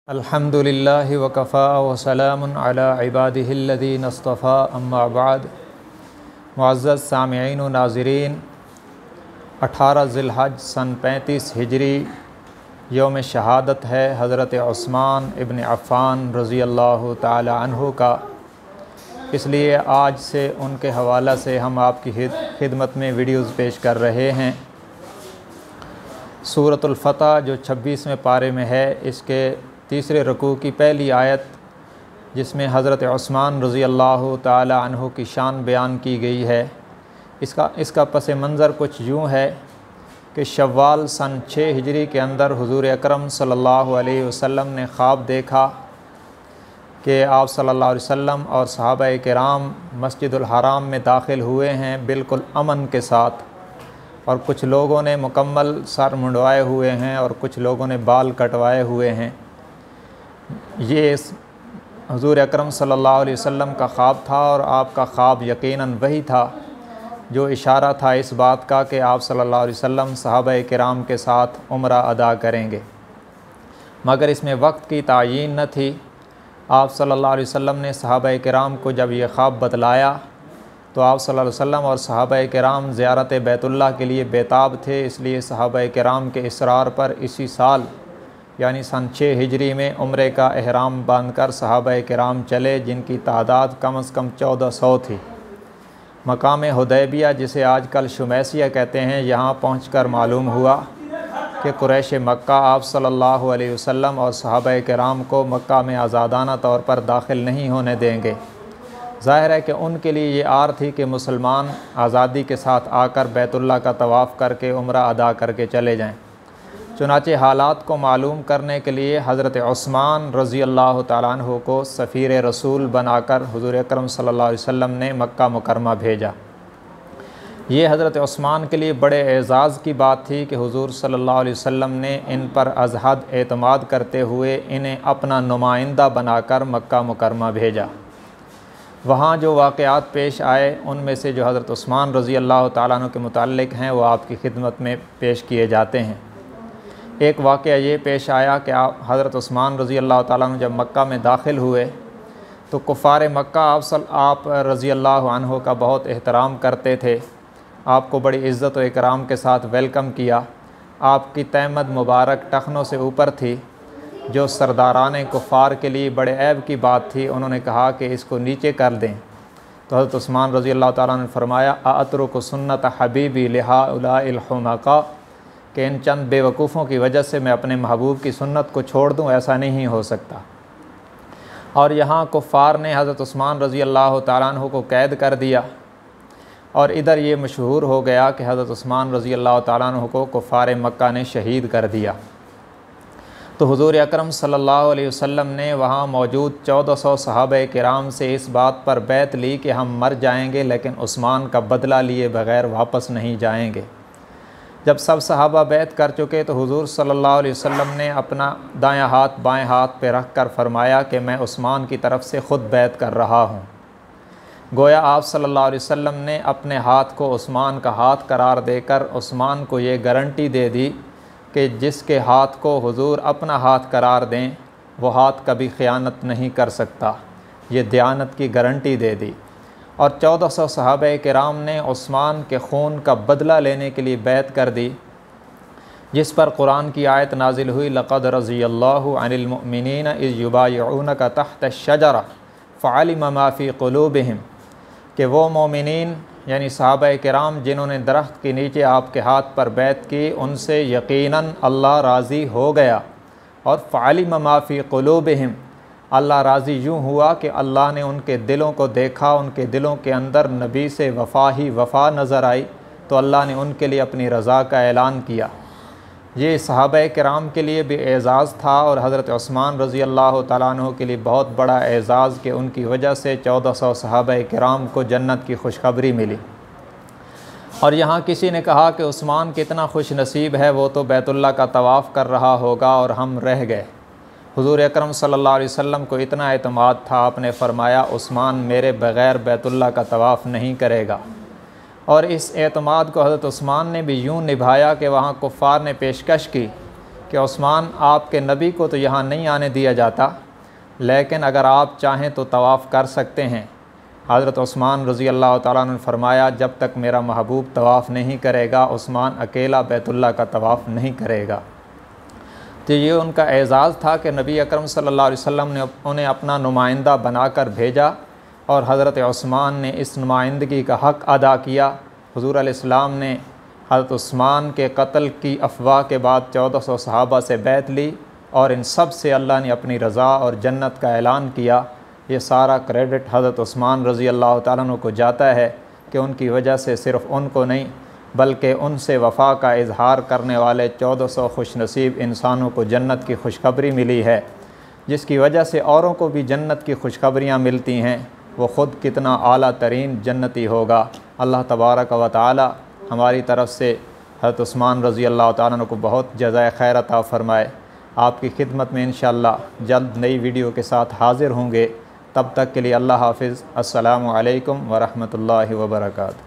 अल्हम्दुलिल्लाहि वकफ़ा वसलामुन अला इबादिहिल्लज़ीना इस्तफ़ा अम्मा बाद। मुअज़्ज़ज़ सामिईन व नाज़रीन, 18 ज़िलहज सन 35 हिजरी यौम शहादत है हज़रत उस्मान इब्न अफ़्फ़ान रज़ी अल्लाह ताला अन्हु का। इसलिए आज से उनके हवाला से हम आपकी खिदमत में वीडियोज़ पेश कर रहे हैं। सूरतुल फ़तह जो 26वें पारे में है, इसके तीसरे रुकू की पहली आयत, जिसमें हज़रत उस्मान रज़ी अल्लाह ताला अन्हु की शान बयान की गई है, इसका पस मंज़र कुछ यूँ है कि शव्वाल सन 6 हिजरी के अंदर हुज़ूर अकरम सल्लल्लाहु अलैहि वसल्लम ने ख्वाब देखा कि आप सल्लल्लाहु अलैहि वसल्लम और सहाबा किराम मस्जिदुल हराम में दाखिल हुए हैं बिल्कुल अमन के साथ, और कुछ लोगों ने मुकम्मल सर मुंडवाए हुए हैं और कुछ लोगों ने बाल कटवाए हुए हैं। ये हुज़ूर अकरम सल्लल्लाहु अलैहि वसल्लम का ख्वाब था, और आपका ख्वाब यकीनन वही था जो इशारा था इस बात का कि आप सल्लल्लाहु अलैहि वसल्लम सहाबा किराम के साथ उम्रा अदा करेंगे। मगर इसमें वक्त की तायीन न थी। आप सल्लल्लाहु अलैहि वसल्लम ने सहाबा किराम को जब ये ख्वाब बतलाया तो आप सल्लल्लाहु अलैहि वसल्लम और सहाबा किराम ज़ियारत बैतुल्लाह के लिए बेताब थे। इसलिए सहाबा किराम के इसरार पर इसी साल यानी सन 6 हिजरी में उम्रे का एहराम बांधकर सहाबा किराम चले, जिनकी तादाद कम से कम 1400 थी। मकाम हुदैबिया, जिसे आजकल शुमैसिया कहते हैं, यहाँ पहुंचकर मालूम हुआ कि कुरैश मक्का आप सल्लल्लाहु अलैहि वसल्लम और सहाबा किराम को मक्का में आज़ादाना तौर पर दाखिल नहीं होने देंगे। ज़ाहिर है कि उनके लिए ये आर थी कि मुसलमान आज़ादी के साथ आकर बैतुल्लाह का तवाफ़ करके उम्रा अदा करके चले जाएं। चुनाचे हालात को मालूम करने के लिए हज़रत उस्मान रज़ी अल्लाह ताला अन्हु को सफ़ीर रसूल बनाकर हुज़ूर अकरम सल्लल्लाहु अलैहि वसल्लम ने मक्का मुकरमा भेजा। ये हज़रत उस्मान के लिए बड़े एज़ाज़ की बात थी कि हुज़ूर सल्लल्लाहु अलैहि वसल्लम ने इन पर अज़हद एतमाद करते हुए इन्हें अपना नुमाइंदा बनाकर मक्का मुकरमा भेजा। वहाँ जो वाक़यात पेश आए, उनमें से जो हज़रत उस्मान रज़ी अल्लाह ताला अन्हु के मुताल्लिक़ हैं वो आपकी खिदमत में पेश किए जाते हैं। एक वाक़या ये पेश आया कि आप हज़रत उस्मान रज़ी अल्लाह ताला अन्हु जब मक्का में दाखिल हुए तो कुफ़ार मक्का आप रज़ी अल्लाह अन्हु का बहुत एहतराम करते थे। आपको बड़ी इज़्ज़त व इकराम के साथ वेलकम किया। आपकी तहमद मुबारक टखनों से ऊपर थी, जो सरदारान कुफ़ार के लिए बड़े ऐब की बात थी। उन्होंने कहा कि इसको नीचे कर दें। तो हज़रत उस्मान रज़ी अल्लाह ताला ने फरमाया, अतरुक सुन्नत हबीबी लिहाउलाइल हुमका, कि इन चंद बेवकूफ़ों की वजह से मैं अपने महबूब की सुन्नत को छोड़ दूँ, ऐसा नहीं हो सकता। और यहाँ कुफ़ार ने हज़रत उस्मान रज़ी अल्लाह ताला अन्हु को कैद कर दिया, और इधर ये मशहूर हो गया कि हज़रत उस्मान रज़ी अल्लाह ताला अन्हु को कुफ़ार मक्का ने शहीद कर दिया। तो हुज़ूर अकरम सल्लल्लाहु अलैहि वसल्लम ने वहाँ मौजूद 1400 सहाबा किराम से इस बात पर बैत ली कि हम मर जाएंगे लेकिन उस्मान का बदला लिए बग़ैर वापस नहीं जाएंगे। जब सब सहाबा बैत कर चुके तो हुज़ूर सल्लल्लाहु अलैहि वसल्लम ने अपना दायां हाथ बाएं हाथ पे रख कर फरमाया कि मैं उस्मान की तरफ से ख़ुद बैत कर रहा हूँ। गोया आप सल्लल्लाहु अलैहि वसल्लम ने अपने हाथ को उस्मान का हाथ करार देकर उस्मान को ये गारंटी दे दी कि जिसके हाथ को हुज़ूर अपना हाथ करार दें वो हाथ कभी ख़यानत नहीं कर सकता। ये दयानत की गारंटी दे दी। और 1400 सहाबा किराम ने उस्मान के खून का बदला लेने के लिए बैत कर दी, जिस पर कुरान की आयत नाजिल हुई, लक़द रज़ियल्लाहु अनिल मुअमिनीन इज़ युबायिऊनका तहत शजरा फ़अलिम मा फ़ी क़ुलूबिहिम, कि वो मोमिनीन यानी सहाबा किराम जिन्होंने दरख्त के नीचे आपके हाथ पर बैत की, उनसे यकीनन अल्लाह राज़ी हो गया। और फ़अलिम मा फ़ी क़ुलूबिहिम, अल्लाह राज़ी यूँ हुआ कि अल्लाह ने उनके दिलों को देखा, उनके दिलों के अंदर नबी से वफ़ा ही वफ़ा नज़र आई, तो अल्लाह ने उनके लिए अपनी रज़ा का ऐलान किया। ये सहाबा किराम के लिए भी एज़ाज़ था, और हज़रत उस्मान रज़ी अल्लाह ताला अन्हु के लिए बहुत बड़ा एज़ाज़ कि उनकी वजह से 1400 सहाबा किराम को जन्नत की खुशखबरी मिली। और यहाँ किसी ने कहा कि उस्मान कितना खुश नसीब है, वो तो बैतुल्लाह का तवाफ़ कर रहा होगा और हम रह गए। हुज़ूर अकरम सल्लल्लाहु अलैहि वसल्लम को इतना एतमाद था, आपने फ़रमाया उस्मान मेरे बग़ैर बैतुल्लाह का तवाफ़ नहीं करेगा। और इस एतमाद को हज़रत उस्मान ने भी यूँ निभाया कि वहाँ कुफ़ार ने पेशकश की कि उस्मान आपके नबी को तो यहाँ नहीं आने दिया जाता, लेकिन अगर आप चाहें तो तवाफ़ कर सकते हैं। हज़रत उस्मान रज़ी अल्लाह ताला ने फरमाया, जब तक मेरा महबूब तवाफ़ नहीं करेगा उस्मान अकेला बैतुल्लाह का तवाफ़ नहीं करेगा। तो ये उनका एज़ाज़ था कि नबी अकरम सल्लल्लाहु अलैहि वसल्लम ने उन्हें अपना नुमाइंदा बनाकर भेजा और हज़रत उस्मान ने इस नुमाइंदगी का हक़ अदा किया। हुज़ूर अलैहिस्सलाम ने हज़रत उस्मान के कत्ल की अफवाह के बाद 1400 सहाबा से बैत ली और इन सब से अल्लाह ने अपनी रज़ा और जन्नत का ऐलान किया। ये सारा क्रेडिट हज़रत उस्मान रज़ी अल्लाह ताला अन्हु को जाता है कि उनकी वजह से सिर्फ़ उनको नहीं बल्कि उनसे वफ़ा का इजहार करने वाले 1400 खुशनसीब इंसानों को जन्नत की खुशखबरी मिली है, जिसकी वजह से औरों को भी जन्नत की खुशखबरियाँ मिलती हैं। वो ख़ुद कितना आला तरीन जन्नती होगा। अल्लाह तबारक व तआला हमारी तरफ़ से हज़रत उस्मान रज़ी अल्लाह ताला अन्हु को बहुत जज़ाए खैर अता फ़रमाए। आपकी खिदमत में इंशाअल्लाह जल्द नई वीडियो के साथ हाज़िर होंगे। तब तक के लिए अल्लाह हाफ़िज़। अस्सलामु अलैकुम व रहमतुल्लाहि व बरकातुहू।